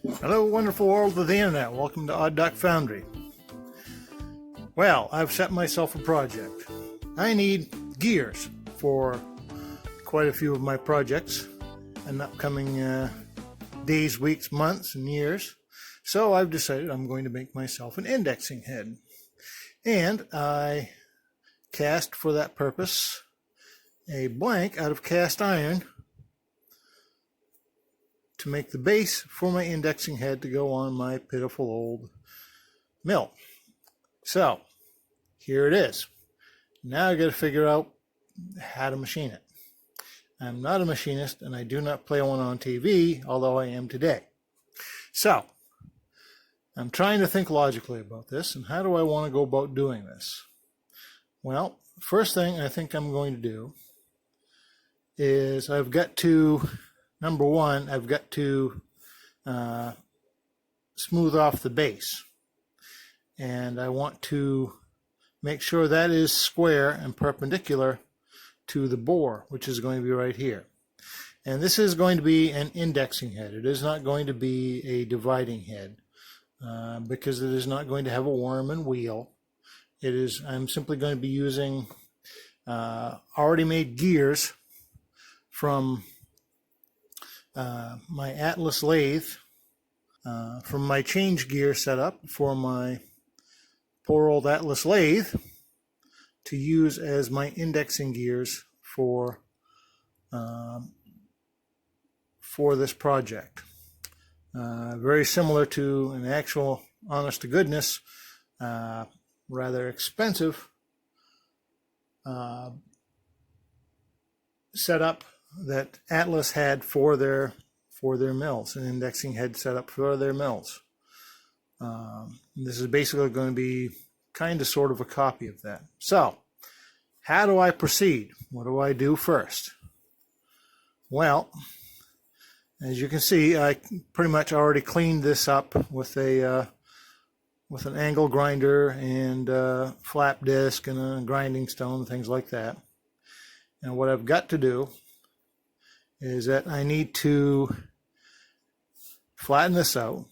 Hello, wonderful world of the internet. Welcome to Duck Foundry. Well, I've set myself a project. I need gears for quite a few of my projects in upcoming days, weeks, months, and years. So I've decided I'm going to make myself an indexing head. And I cast for that purpose a blank out of cast iron to make the base for my indexing head to go on my pitiful old mill. So here it is. Now I got to figure out how to machine it. I'm not a machinist and I do not play one on TV, although I am today. So I'm trying to think logically about this, and how do I want to go about doing this? Well, first thing I think I'm going to do is I've got to, number one, I've got to smooth off the base. And I want to make sure that is square and perpendicular to the bore, which is going to be right here. And this is going to be an indexing head. It is not going to be a dividing head because it is not going to have a worm and wheel. It is, I'm simply going to be using already made gears from my Atlas lathe, from my change gear setup for my poor old Atlas lathe, to use as my indexing gears for this project. Very similar to an actual, honest to goodness, rather expensive setup that Atlas had for their mills, an indexing head setup for their mills. This is basically going to be kind of sort of a copy of that. So how do I proceed? What do I do first? Well, as you can see, I pretty much already cleaned this up with an angle grinder and a flap disc and a grinding stone, things like that. And what I've got to do is that I need to flatten this out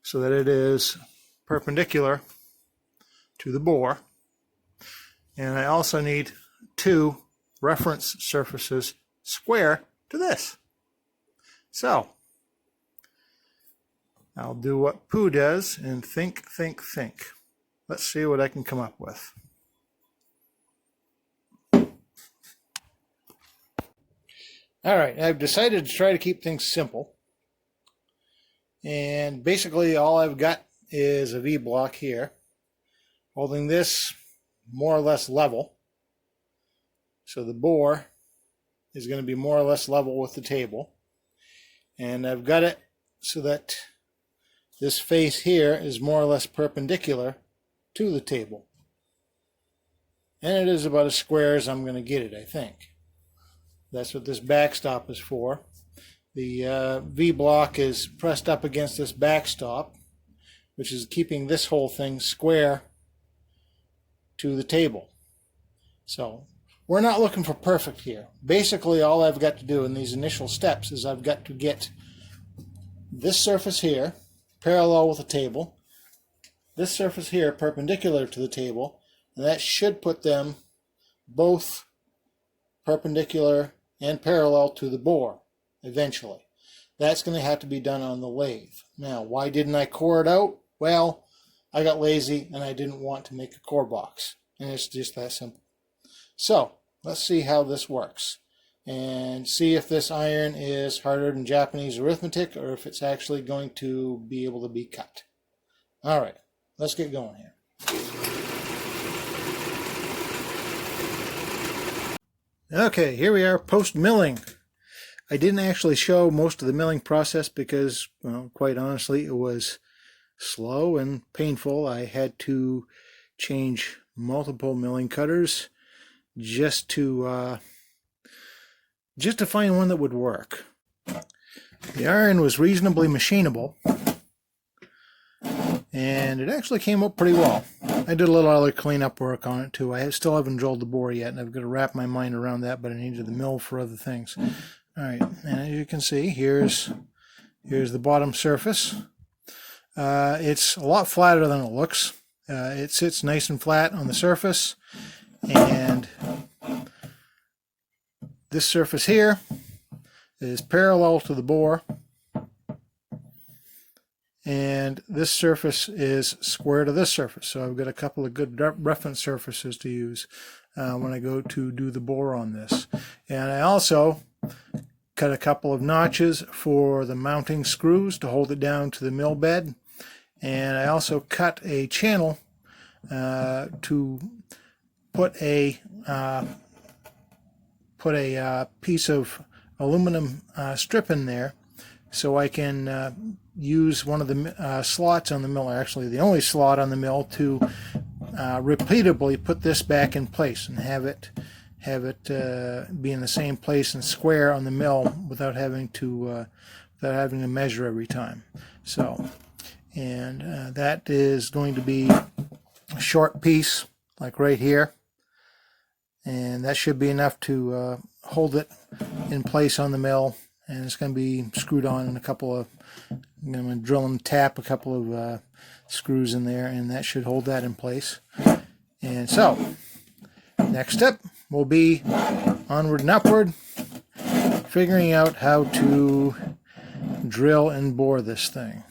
so that it is perpendicular to the bore. And I also need two reference surfaces square to this. So I'll do what Pooh does and think. Let's see what I can come up with. All right, I've decided to try to keep things simple. And basically all I've got is a V-block here, holding this more or less level. So the bore is going to be more or less level with the table. And I've got it so that this face here is more or less perpendicular to the table. And it is about as square as I'm going to get it, I think. That's what this backstop is for. The V-block is pressed up against this backstop, which is keeping this whole thing square to the table. So we're not looking for perfect here. Basically, all I've got to do in these initial steps is I've got to get this surface here parallel with the table, this surface here perpendicular to the table, and that should put them both perpendicular and parallel to the bore eventually. That's going to have to be done on the lathe. Now, why didn't I core it out? Well, I got lazy and I didn't want to make a core box. And it's just that simple. So, let's see how this works. And see if this iron is harder than Japanese arithmetic or if it's actually going to be able to be cut. Alright, let's get going here. Okay, here we are post-milling. I didn't actually show most of the milling process because, well, quite honestly, it was slow and painful. I had to change multiple milling cutters just to find one that would work. The iron was reasonably machinable, and it actually came out pretty well. I did a little other cleanup work on it too. I still haven't drilled the bore yet, and I've got to wrap my mind around that, but I needed the mill for other things. All right, and as you can see, here's Here's the bottom surface. It's a lot flatter than it looks. It sits nice and flat on the surface, and this surface here is parallel to the bore, and this surface is square to this surface. So I've got a couple of good reference surfaces to use when I go to do the bore on this. And I also cut a couple of notches for the mounting screws to hold it down to the mill bed, and I also cut a channel to put a piece of aluminum strip in there, so I can use one of the slots on the mill, actually the only slot on the mill, to repeatedly put this back in place and have it be in the same place and square on the mill without having to measure every time. So, and that is going to be a short piece, like right here, and that should be enough to hold it in place on the mill. And it's going to be screwed on in a couple of, I'm going to drill and tap a couple of screws in there, and that should hold that in place. And so, next step will be onward and upward, figuring out how to drill and bore this thing.